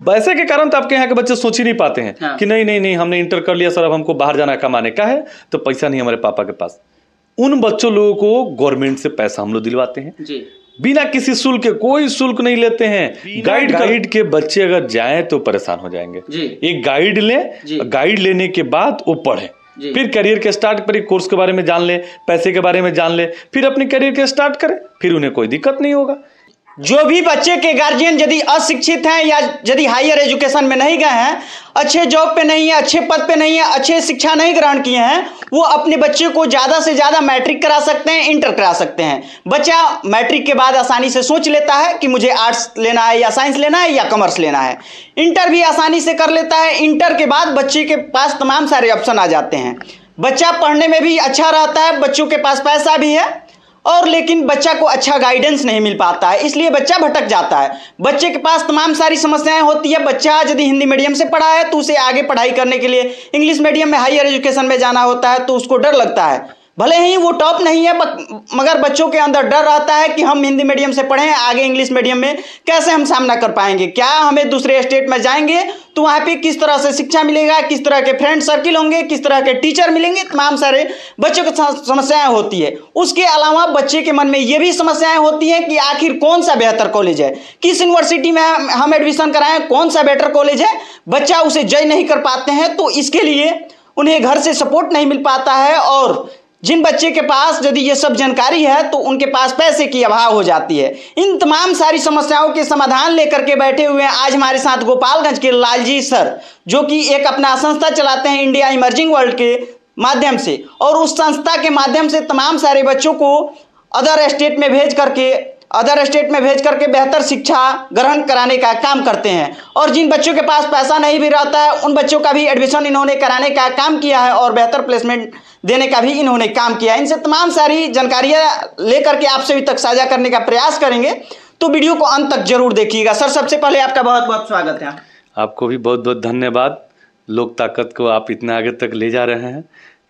पैसे के कारण तो आपके यहाँ के बच्चे सोच ही नहीं पाते हैं। हाँ। कि नहीं नहीं नहीं हमने इंटर कर लिया सर, अब हमको बाहर जाना कमाने का है, तो पैसा नहीं हमारे पापा के पास। उन बच्चों लोगों को गवर्नमेंट से पैसा हम लोग दिलवाते हैं जी। बिना किसी शुल्क के, कोई शुल्क नहीं लेते हैं। गाइड के बच्चे अगर जाएं तो परेशान हो जाएंगे जी। एक गाइड लें, गाइड लेने के बाद वो पढ़े, फिर करियर के स्टार्ट पर कोर्स के बारे में जान ले, पैसे के बारे में जान ले, फिर अपने करियर के स्टार्ट करें, फिर उन्हें कोई दिक्कत नहीं होगा। जो भी बच्चे के गार्जियन यदि अशिक्षित हैं या यदि हायर एजुकेशन में नहीं गए हैं, अच्छे जॉब पे नहीं है, अच्छे पद पे नहीं है, अच्छे शिक्षा नहीं ग्रहण किए हैं, वो अपने बच्चे को ज़्यादा से ज़्यादा मैट्रिक करा सकते हैं, इंटर करा सकते हैं। बच्चा मैट्रिक के बाद आसानी से सोच लेता है कि मुझे आर्ट्स लेना है या साइंस लेना है या कॉमर्स लेना है। इंटर भी आसानी से कर लेता है। इंटर के बाद बच्चे के पास तमाम सारे ऑप्शन आ जाते हैं। बच्चा पढ़ने में भी अच्छा रहता है, बच्चों के पास पैसा भी है, और लेकिन बच्चा को अच्छा गाइडेंस नहीं मिल पाता है, इसलिए बच्चा भटक जाता है। बच्चे के पास तमाम सारी समस्याएं होती है। बच्चा यदि हिंदी मीडियम से पढ़ा है तो उसे आगे पढ़ाई करने के लिए इंग्लिश मीडियम में हायर एजुकेशन में जाना होता है, तो उसको डर लगता है। भले ही वो टॉप नहीं है, मगर बच्चों के अंदर डर रहता है कि हम हिंदी मीडियम से पढ़ें, आगे इंग्लिश मीडियम में कैसे हम सामना कर पाएंगे, क्या हमें दूसरे स्टेट में जाएंगे तो वहाँ पे किस तरह से शिक्षा मिलेगा, किस तरह के फ्रेंड सर्किल होंगे, किस तरह के टीचर मिलेंगे, तमाम सारे बच्चों को समस्याएं होती है। उसके अलावा बच्चे के मन में ये भी समस्याएं होती हैं कि आखिर कौन सा बेहतर कॉलेज है, किस यूनिवर्सिटी में हम एडमिशन कराएं, कौन सा बेटर कॉलेज है। बच्चा उसे जज नहीं कर पाते हैं, तो इसके लिए उन्हें घर से सपोर्ट नहीं मिल पाता है। और जिन बच्चे के पास यदि ये सब जानकारी है तो उनके पास पैसे की अभाव हो जाती है। इन तमाम सारी समस्याओं के समाधान लेकर के बैठे हुए हैं आज हमारे साथ गोपालगंज के लालजी सर, जो कि एक अपना संस्था चलाते हैं इंडिया इमर्जिंग वर्ल्ड के माध्यम से, और उस संस्था के माध्यम से तमाम सारे बच्चों को अदर स्टेट में भेज करके बेहतर शिक्षा ग्रहण कराने का काम करते हैं। और जिन बच्चों के पास पैसा नहीं भी रहता है, उन बच्चों का भी एडमिशन इन्होंने कराने का काम किया है और बेहतर प्लेसमेंट देने का भी इन्होंने काम किया है। इनसे तमाम सारी जानकारियां लेकर के आपसे भी तक साझा करने का प्रयास करेंगे, तो वीडियो को अंत तक जरूर देखिएगा। सर, सबसे पहले आपका बहुत बहुत स्वागत है। आपको भी बहुत बहुत धन्यवाद। लोक ताकत को आप इतना आगे तक ले जा रहे हैं,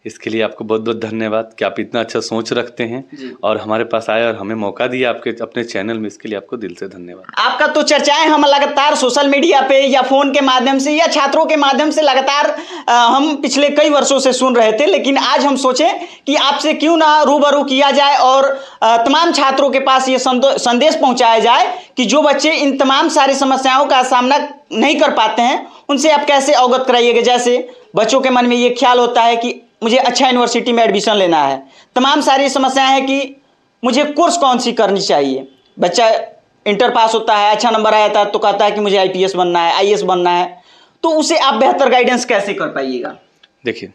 इसके लिए आपको बहुत बहुत धन्यवाद कि आप इतना अच्छा सोच रखते हैं और हमारे पास आए और हमें मौका दिया आपके अपने चैनल में, इसके लिए आपको दिल से धन्यवाद। आपका तो चर्चाएं हम लगातार सोशल मीडिया पे या फोन के माध्यम से या छात्रों के माध्यम से लगातार हम पिछले कई वर्षों से सुन रहे थे, लेकिन आज हम सोचे कि आपसे क्यों ना रूबरू किया जाए और तमाम छात्रों के पास ये संदेश पहुंचाया जाए कि जो बच्चे इन तमाम सारी समस्याओं का सामना नहीं कर पाते हैं, उनसे आप कैसे अवगत कराइएगा। जैसे बच्चों के मन में ये ख्याल होता है कि मुझे अच्छा यूनिवर्सिटी में एडमिशन लेना है, तमाम सारी समस्याएं हैं कि मुझे कोर्स कौन सी करनी चाहिए। बच्चा इंटर पास होता है, अच्छा नंबर आया था तो कहता है कि मुझे आईपीएस बनना है, आईएएस बनना है, तो उसे आप बेहतर गाइडेंस कैसे कर पाइएगा। देखिए,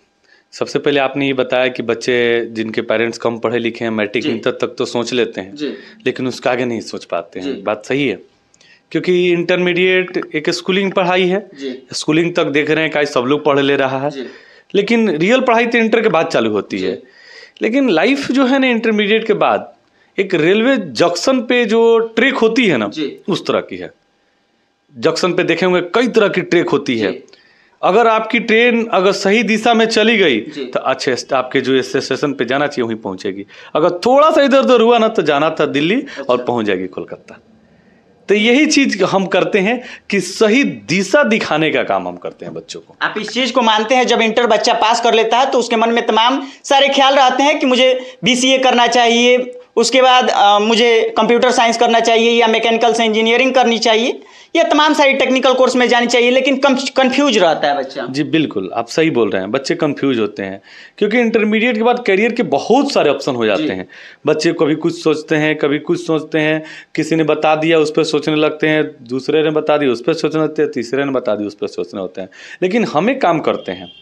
सबसे पहले आपने ये बताया कि बच्चे जिनके पेरेंट्स कम पढ़े लिखे हैं, मैट्रिक इंटर तक तो सोच लेते हैं, लेकिन उसका आगे नहीं सोच पाते हैं। बात सही है, क्योंकि इंटरमीडिएट एक स्कूलिंग पढ़ाई है, स्कूलिंग तक देख रहे हैं कि सब लोग पढ़ ले रहा है, लेकिन रियल पढ़ाई तो इंटर के बाद चालू होती है। लेकिन लाइफ जो है ना, इंटरमीडिएट के बाद एक रेलवे जंक्शन पे जो ट्रैक होती है ना, उस तरह की है। जंक्शन पे देखे होंगे कई तरह की ट्रैक होती है। अगर आपकी ट्रेन अगर सही दिशा में चली गई तो अच्छे आपके जो स्टेशन पे जाना चाहिए वहीं पहुंचेगी। अगर थोड़ा सा इधर उधर हुआ ना तो जाना था दिल्ली और पहुंच जाएगी कोलकाता। तो यही चीज हम करते हैं कि सही दिशा दिखाने का काम हम करते हैं बच्चों को। आप इस चीज को मानते हैं, जब इंटर बच्चा पास कर लेता है तो उसके मन में तमाम सारे ख्याल रहते हैं कि मुझे बीसीए करना चाहिए, उसके बाद मुझे कंप्यूटर साइंस करना चाहिए या मैकेनिकल से इंजीनियरिंग करनी चाहिए या तमाम सारी टेक्निकल कोर्स में जानी चाहिए, लेकिन कंफ्यूज रहता है बच्चा। जी बिल्कुल, आप सही बोल रहे हैं, बच्चे कंफ्यूज होते हैं क्योंकि इंटरमीडिएट के बाद करियर के बहुत सारे ऑप्शन हो जाते हैं। बच्चे कभी कुछ सोचते हैं, कभी कुछ सोचते हैं, किसी ने बता दिया उस पर सोचने लगते हैं, दूसरे ने बता दिया उस पर सोचने लगते हैं, तीसरे ने बता दिया उस पर सोचने होते हैं। लेकिन हमें काम करते हैं,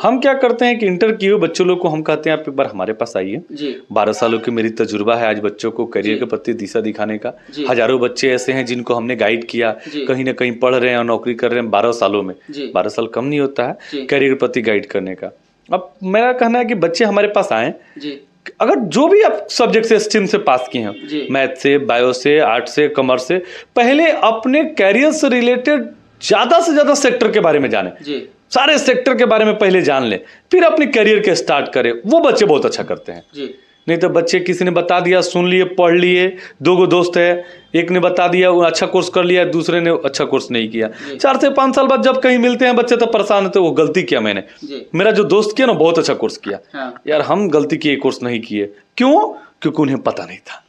हम क्या करते हैं कि इंटर किए बच्चों लोग को हम कहते हैं आप एक बार हमारे पास आइए। 12 सालों की मेरी तजुर्बा है आज बच्चों को करियर के प्रति दिशा दिखाने का। हजारों बच्चे ऐसे हैं जिनको हमने गाइड किया, कहीं ना कहीं पढ़ रहे हैं और नौकरी कर रहे हैं 12 सालों में। 12 साल कम नहीं होता है करियर के प्रति गाइड करने का। अब मेरा कहना है कि बच्चे हमारे पास आए, अगर जो भी आप सब्जेक्ट से स्ट्रीम से पास किए हैं, मैथ से, बायो से, आर्ट से, कॉमर्स से, पहले अपने कैरियर से रिलेटेड ज्यादा से ज्यादा सेक्टर के बारे में जाने, सारे सेक्टर के बारे में पहले जान ले, फिर अपने करियर के स्टार्ट करें। वो बच्चे बहुत अच्छा करते हैं। नहीं तो बच्चे किसी ने बता दिया, सुन लिए, पढ़ लिए, 2 दोस्त है, एक ने बता दिया वो अच्छा कोर्स कर लिया, दूसरे ने अच्छा कोर्स नहीं किया। 4 से 5 साल बाद जब कहीं मिलते हैं बच्चे तो परेशान होते, वो गलती किया मैंने, मेरा जो दोस्त किया ना बहुत अच्छा कोर्स किया। हाँ। यार हम गलती किए, कोर्स नहीं किए, क्यों? क्योंकि उन्हें पता नहीं था,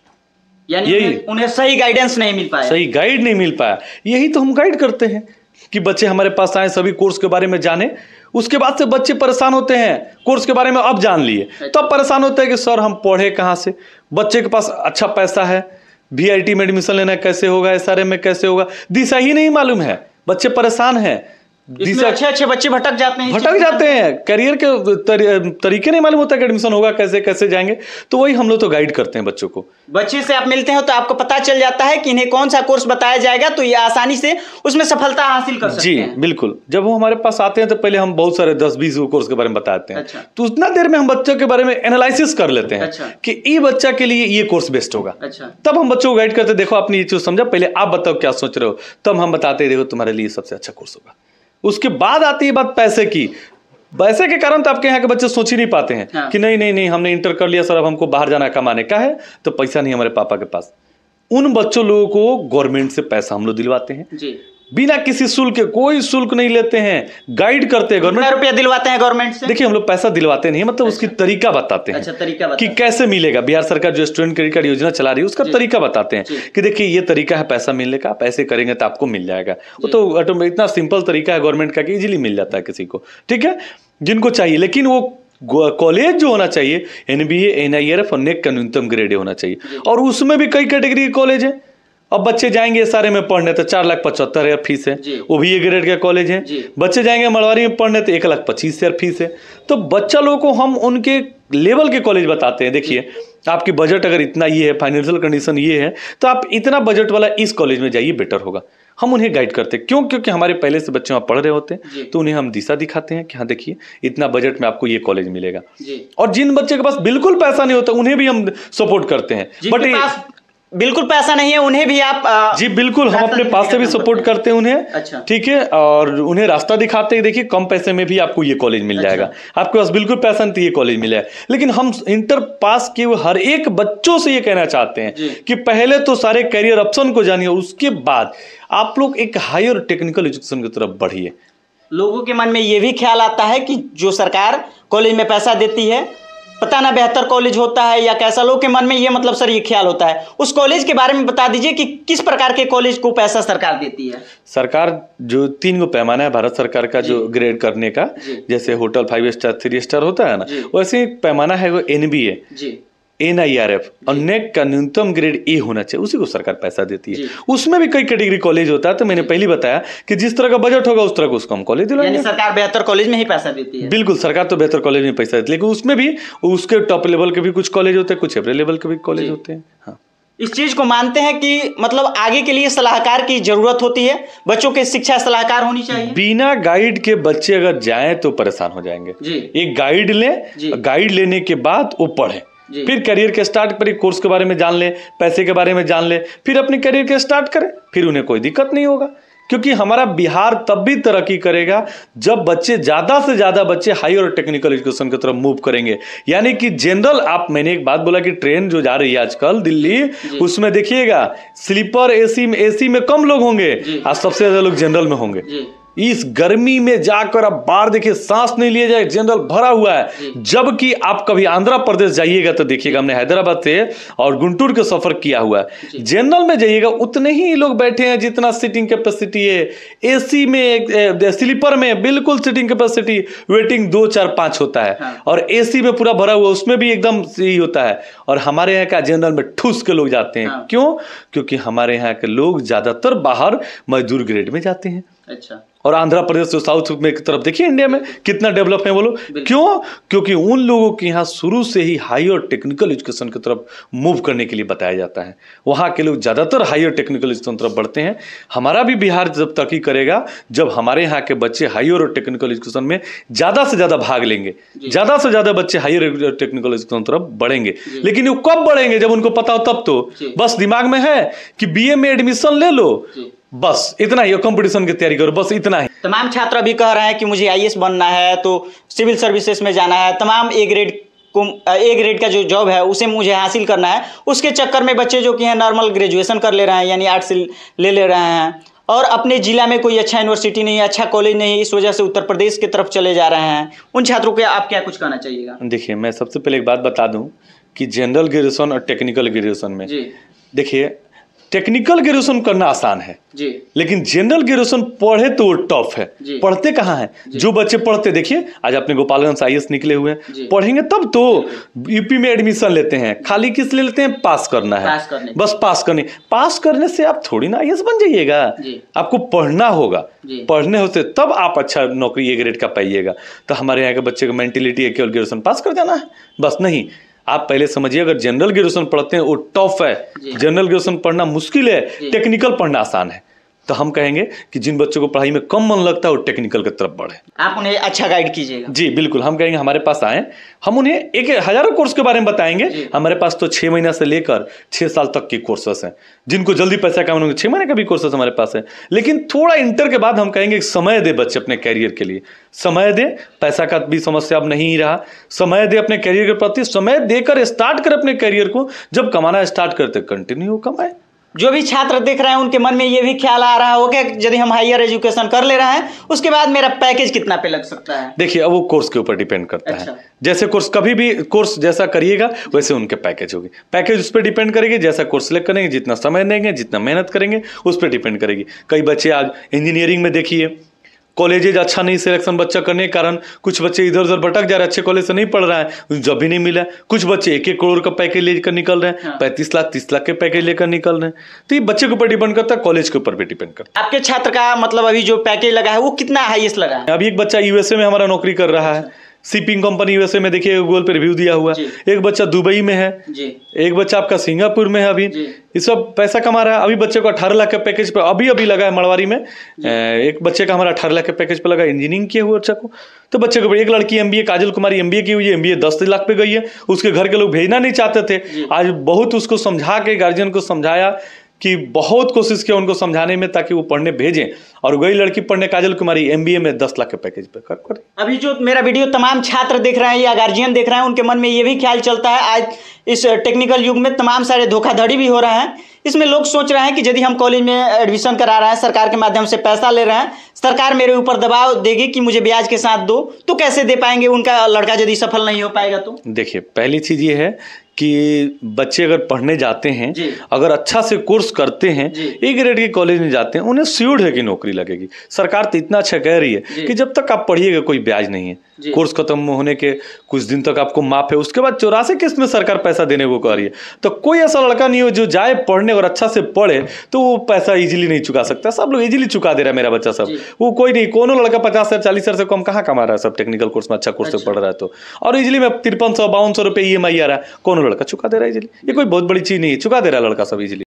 यानी उन्हें सही गाइडेंस नहीं मिल पाया, सही गाइड नहीं मिल पाया। यही तो हम गाइड करते हैं कि बच्चे हमारे पास आए, सभी कोर्स के बारे में जाने। उसके बाद से बच्चे परेशान होते हैं, कोर्स के बारे में अब जान लिए, तब परेशान होते हैं कि सर हम पढ़े कहाँ से, बच्चे के पास अच्छा पैसा है, VIT में एडमिशन लेना कैसे होगा, SRM में कैसे होगा, दिशा ही नहीं मालूम है, बच्चे परेशान हैं। अच्छे बच्चे भटक जाते हैं, करियर के तरीके नहीं मालूम होता कि एडमिशन होगा कैसे, कैसे जाएंगे। तो वही हम लोग तो गाइड करते हैं बच्चों को। बच्चे से आप मिलते हैं तो आपको पता चल जाता है कि इन्हें कौन सा कोर्स बताया जाएगा, तो ये आसानी से उसमें सफलता हासिल कर सकते हैं। जी बिल्कुल, जब वो हमारे पास आते हैं तो पहले हम बहुत सारे 10-20 कोर्स के बारे में बताते हैं। अच्छा। तो उतना देर में हम बच्चों के बारे में एनालिसिस कर लेते हैं। अच्छा। कि ये बच्चा के लिए ये कोर्स बेस्ट होगा। अच्छा। तब हम बच्चों को गाइड करते, देखो आपने ये चीज समझा, पहले आप बताओ क्या सोच रहे हो, तब हम बताते देखो तुम्हारे लिए सबसे अच्छा कोर्स होगा। उसके बाद आती है बात पैसे की। पैसे के कारण तो आपके यहाँ के बच्चे सोच ही नहीं पाते हैं। हाँ। कि नहीं हमने इंटर कर लिया सर, अब हमको बाहर जाना कमाने का है, तो पैसा नहीं हमारे पापा के पास। उन बच्चों लोगों को गवर्नमेंट से पैसा हम लोग दिलवाते हैं जी। बिना किसी शुल्क के, कोई शुल्क नहीं लेते हैं, गाइड करते हैं। गवर्नमेंट रुपया दिलवाते हैं गवर्नमेंट से? देखिए हम लोग पैसा दिलवाते नहीं, मतलब उसकी तरीका बताते हैं। अच्छा, तरीका बताते हैं कि कैसे मिलेगा। बिहार सरकार जो स्टूडेंट क्रेडिट कार्ड योजना चला रही है उसका तरीका बताते हैं कि देखिए ये तरीका है पैसा मिलने का, आप ऐसे करेंगे तो आपको मिल जाएगा। वो तो इतना सिंपल तरीका है गवर्नमेंट का कि इजीली मिल जाता है किसी को, ठीक है, जिनको चाहिए। लेकिन वो कॉलेज जो होना चाहिए NBA, NIRF और NEC का न्यूनतम ग्रेड होना चाहिए, और उसमें भी कई कैटेगरी के कॉलेज है। अब बच्चे जाएंगे सारे में पढ़ने तो 4,75,000 फीस है, वो भी ये ग्रेड का कॉलेज है। बच्चे जाएंगे मलवारी में पढ़ने तो 1,25,000 फीस है। तो बच्चा लोगों को हम उनके लेवल के कॉलेज बताते हैं। देखिए आपकी बजट अगर इतना ये है, फाइनेंशियल कंडीशन ये है, तो आप इतना बजट वाला इस कॉलेज में जाइए, बेटर होगा। हम उन्हें गाइड करते हैं, क्यों? क्योंकि हमारे पहले से बच्चे वहाँ पढ़ रहे होते हैं, तो उन्हें हम दिशा दिखाते हैं कि हाँ देखिए इतना बजट में आपको ये कॉलेज मिलेगा। और जिन बच्चे के पास बिल्कुल पैसा नहीं होता उन्हें भी हम सपोर्ट करते हैं। बट बिल्कुल पैसा नहीं है उन्हें भी आप जी बिल्कुल हम अपने पास से भी सपोर्ट करते हैं उन्हें। अच्छा। ठीक है, और उन्हें रास्ता दिखाते हैं, देखिए कम पैसे में भी आपको ये कॉलेज मिल जाएगा। आपके पास बिल्कुल पैसा नहीं तो ये कॉलेज मिलेगा। लेकिन हम इंटर पास किए हुए हर एक बच्चों से ये कहना चाहते हैं कि पहले तो सारे करियर ऑप्शन को जानिए, उसके बाद आप लोग एक हायर टेक्निकल एजुकेशन की तरफ बढ़िए। लोगों के मन में ये भी ख्याल आता है कि जो सरकार कॉलेज में पैसा देती है पता ना बेहतर कॉलेज होता है या कैसा। लोग के मन में ये मतलब सर ये ख्याल होता है। उस कॉलेज के बारे में बता दीजिए कि किस प्रकार के कॉलेज को पैसा सरकार देती है। सरकार जो 3 गो पैमाना है भारत सरकार का जो ग्रेड करने का, जैसे होटल 5 स्टार 3 स्टार होता है ना, वैसे एक पैमाना है वो NBA, NIRF और NEC का न्यूनतम ग्रेड A होना चाहिए, उसी को सरकार पैसा देती है। उसमें भी कई कैटेगरी कॉलेज होता है। तो मैंने पहले बताया कि जिस तरह का बजट होगा उस तरह को उसको हम कॉलेज दिलाएंगे। यानी सरकार बेहतर कॉलेज में ही पैसा देती है। बिल्कुल, सरकार तो बेहतर कॉलेज में पैसा देती है, लेकिन उसमें भी उसके टॉप लेवल के भी कुछ कॉलेज होते हैं, कुछ एवरेज लेवल के भी कॉलेज होते हैं। हाँ, इस चीज को मानते हैं कि मतलब आगे के लिए सलाहकार की जरूरत होती है, बच्चों के शिक्षा सलाहकार होनी चाहिए। बिना गाइड के बच्चे अगर जाएं तो परेशान हो जाएंगे। एक गाइड लें, गाइड लेने के बाद वो पढ़े, फिर करियर के स्टार्ट पर कोर्स के बारे में जान ले, पैसे के बारे में जान ले, फिर अपने करियर के स्टार्ट करें, फिर उन्हें कोई दिक्कत नहीं होगा। क्योंकि हमारा बिहार तब भी तरक्की करेगा जब बच्चे ज्यादा से ज्यादा बच्चे हायर और टेक्निकल एजुकेशन की तरफ मूव करेंगे। यानी कि जनरल, आप मैंने एक बात बोला कि ट्रेन जो जा रही है आजकल दिल्ली, उसमें देखिएगा स्लीपर AC में कम लोग होंगे और सबसे ज्यादा लोग जनरल में होंगे। इस गर्मी में जाकर आप बाहर देखिए, सांस नहीं लिया जाए, जनरल भरा हुआ है। जबकि आप कभी आंध्र प्रदेश जाइएगा तो देखिएगा, हमने हैदराबाद से और गुंटूर के सफर किया हुआ है, जनरल में जाइएगा उतने ही लोग बैठे हैं जितना सीटिंग कैपेसिटी है। AC में, स्लीपर में बिल्कुल सीटिंग कैपेसिटी, वेटिंग 2, 4, 5 होता है। और AC में पूरा भरा हुआ, उसमें भी एकदम सही होता है। और हमारे यहाँ का जनरल में ठूस के लोग जाते हैं। क्यों? क्योंकि हमारे यहाँ के लोग ज्यादातर बाहर मजदूर ग्रेड में जाते हैं। अच्छा। और आंध्र प्रदेश जो साउथ में की तरफ देखिए, इंडिया में कितना डेवलप है वो लोग। क्यों? क्योंकि उन लोगों के यहाँ शुरू से ही हायर टेक्निकल एजुकेशन की तरफ मूव करने के लिए बताया जाता है। वहाँ के लोग ज्यादातर हायर टेक्निकल एजुकेशन तरफ बढ़ते हैं। हमारा भी बिहार जब तरक्की करेगा जब हमारे यहाँ के बच्चे हायर और टेक्निकल एजुकेशन में ज्यादा से ज्यादा भाग लेंगे, ज्यादा से ज्यादा बच्चे हायर टेक्निकल एजुकेशन तरफ बढ़ेंगे। लेकिन वो कब बढ़ेंगे? जब उनको पता हो तब तो। बस दिमाग में है कि BA में एडमिशन ले लो, बस इतना ही, कंपटीशन की तैयारी करो, बस इतना ही। तमाम छात्र अभी कह रहे हैं कि मुझे IAS बनना है तो सिविल सर्विसेज में जाना है, तमाम A ग्रेड को ए ग्रेड का जो जॉब है उसे मुझे हासिल करना है, उसके चक्कर में बच्चे जो कि हैं नॉर्मल ग्रेजुएशन कर ले रहे हैं, यानी आर्ट्स ले रहे हैं, और अपने जिला में कोई अच्छा यूनिवर्सिटी नहीं है, अच्छा कॉलेज नहीं है, इस वजह से उत्तर प्रदेश की तरफ चले जा रहे हैं। उन छात्रों के आप क्या कुछ कहना चाहिएगा? देखिए, मैं सबसे पहले एक बात बता दूं कि जनरल ग्रेजुएशन और टेक्निकल ग्रेजुएशन में देखिए, टेक्निकल ग्रेजुएशन करना आसान है जी, लेकिन जनरल ग्रेजुएशन पढ़े तो वो टफ है। पढ़ते कहाँ है? जो बच्चे पढ़ते, देखिए आज अपने गोपालगंज IAS निकले हुए हैं, पढ़ेंगे तब तो यूपी में एडमिशन लेते हैं। खाली किस लिए लेते हैं? पास करना है, बस पास करने से आप थोड़ी ना IAS बन जाइएगा। आपको पढ़ना होगा, पढ़ने होते तब आप अच्छा नौकरी ए ग्रेड का पाइएगा। तो हमारे यहाँ के बच्चे का मेंटेलिटी है केवल ग्रेजुएशन पास कर जाना है, बस नहीं। आप पहले समझिए, अगर जनरल ग्रेजुएशन पढ़ते हैं वो टफ है, जनरल ग्रेजुएशन पढ़ना मुश्किल है, टेक्निकल पढ़ना आसान है। तो हम कहेंगे कि जिन बच्चों को पढ़ाई में कम मन लगता है वो टेक्निकल की तरफ बढ़े। आप उन्हें अच्छा गाइड कीजिएगा। जी बिल्कुल, हम कहेंगे हमारे पास आए, हम उन्हें एक हजारों कोर्स के बारे में बताएंगे। हमारे पास तो 6 महीना से लेकर 6 साल तक के कोर्सेस हैं। जिनको जल्दी पैसा कमाना होंगे 6 महीने का भी कोर्सेस हमारे पास है। लेकिन थोड़ा इंटर के बाद हम कहेंगे समय दे बच्चे अपने कैरियर के लिए, समय दे। पैसा का भी समस्या अब नहीं रहा, समय दे अपने कैरियर के प्रति, समय देकर स्टार्ट कर अपने कैरियर को। जब कमाना स्टार्ट करते कंटिन्यू कमाए। जो भी छात्र देख रहे हैं उनके मन में ये भी ख्याल आ रहा होगा कि यदि हम हायर एजुकेशन कर ले रहे हैं उसके बाद मेरा पैकेज कितना पे लग सकता है। देखिए, अब वो कोर्स के ऊपर डिपेंड करता है। जैसे कोर्स, कभी भी कोर्स जैसा करिएगा वैसे उनके पैकेज होगी। पैकेज उस पर डिपेंड करेगी, जैसा कोर्स सिलेक्ट करेंगे, जितना समय देंगे, जितना मेहनत करेंगे, उस पर डिपेंड करेगी। कई बच्चे आज इंजीनियरिंग में देखिए, कॉलेजेज अच्छा नहीं सिलेक्शन बच्चा करने के कारण कुछ बच्चे इधर उधर भटक जा रहे हैं, अच्छे कॉलेज से नहीं पढ़ रहा है, जॉब भी नहीं मिला। कुछ बच्चे 1-1 करोड़ का पैकेज लेकर निकल रहे हैं, 35 लाख 30 लाख के पैकेज लेकर निकल रहे हैं। तो ये बच्चे के ऊपर डिपेंड करता है, कॉलेज के ऊपर भी डिपेंड करता है। आपके छात्र का मतलब अभी जो पैकेज लगा है वो कितना हाईएस्ट लगा है? अभी एक बच्चा USA में हमारा नौकरी कर रहा है, शिपिंग कंपनी USA में, देखिए गूगल पे रिव्यू दिया हुआ है। एक बच्चा दुबई में है, एक बच्चा आपका सिंगापुर में है। अभी ये सब पैसा कमा रहा है। अभी बच्चे को 18 लाख के पैकेज पे अभी लगा है मड़वारी में। एक बच्चे का हमारा 18 लाख के पैकेज पे लगा, इंजीनियरिंग किए हुए बच्चा को। तो बच्चे को, एक लड़की MBA, काजल कुमारी MBA की हुई है, MBA 10 लाख पे गई है। उसके घर के लोग भेजना नहीं चाहते थे, आज बहुत उसको समझा के, गार्जियन को समझाया कि बहुत कोशिश किया उनको समझाने में ताकि वो पढ़ने भेजें, और वही लड़की पढ़ने, काजल कुमारी MBA में 10 लाख के पैकेज पे कर। अभी जो मेरा वीडियो तमाम छात्र देख रहे हैं या गार्जियन देख रहे हैं उनके मन में ये भी ख्याल चलता है, आज इस टेक्निकल युग में तमाम सारे धोखाधड़ी भी हो रहा है। इसमें लोग सोच रहे हैं कि यदि हम कॉलेज में एडमिशन करा रहे हैं, सरकार के माध्यम से पैसा ले रहे हैं, सरकार मेरे ऊपर दबाव देगी कि मुझे ब्याज के साथ दो, तो कैसे दे पाएंगे उनका लड़का यदि सफल नहीं हो पाएगा तो? देखिए, पहली चीज ये है कि बच्चे अगर पढ़ने जाते हैं, अगर अच्छा से कोर्स करते हैं, ए ग्रेड के कॉलेज में जाते हैं, उन्हें श्योर है कि नौकरी लगेगी। सरकार तो इतना अच्छा कह रही है कि जब तक आप पढ़िएगा कोई ब्याज नहीं है, कोर्स खत्म होने के कुछ दिन तक आपको माफ है, उसके बाद 84 किस्त में सरकार पैसा देने को कह रही है। तो कोई ऐसा लड़का नहीं हो जो जाए पढ़ने और अच्छा से पढ़े तो वो पैसा इजीली नहीं चुका सकता। सब लोग इजीली चुका दे रहा है मेरा बच्चा सब। वो कोई नहीं, कोनो लड़का 50,000 40,000 से कम कहाँ कमा रहा है सब टेक्निकल कोर्स में, अच्छा कोर्स से पढ़ रहा है तो। और इजीली में 5300 5200 रुपये EMI आ रहा है, कोनो लड़का चुका दे रहा है इजीली। ये कोई बहुत बड़ी चीज नहीं है, चुका दे रहा है लड़का सब इजीली।